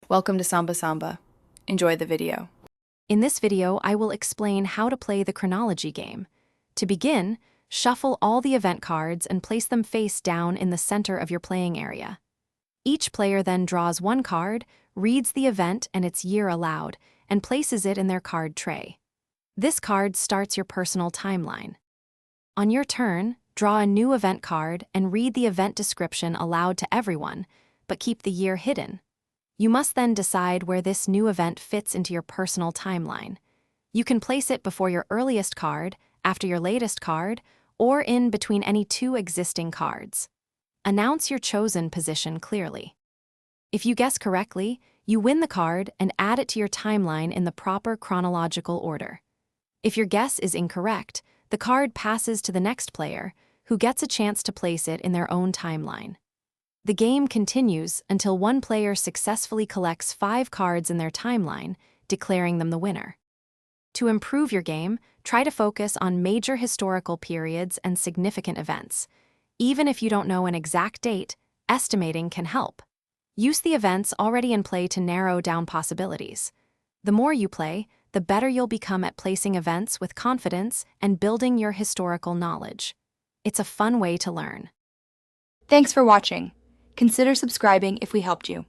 Welcome to Samba Samba. Enjoy the video. In this video, I will explain how to play the Chronology game. To begin, shuffle all the event cards and place them face down in the center of your playing area. Each player then draws one card, reads the event and its year aloud, and places it in their card tray. This card starts your personal timeline. On your turn, draw a new event card and read the event description aloud to everyone, but keep the year hidden. You must then decide where this new event fits into your personal timeline. You can place it before your earliest card, after your latest card, or in between any two existing cards. Announce your chosen position clearly. If you guess correctly, you win the card and add it to your timeline in the proper chronological order. If your guess is incorrect, the card passes to the next player, who gets a chance to place it in their own timeline. The game continues until one player successfully collects 5 cards in their timeline, declaring them the winner. To improve your game, try to focus on major historical periods and significant events. Even if you don't know an exact date, estimating can help. Use the events already in play to narrow down possibilities. The more you play, the better you'll become at placing events with confidence and building your historical knowledge. It's a fun way to learn. Thanks for watching. Consider subscribing if we helped you.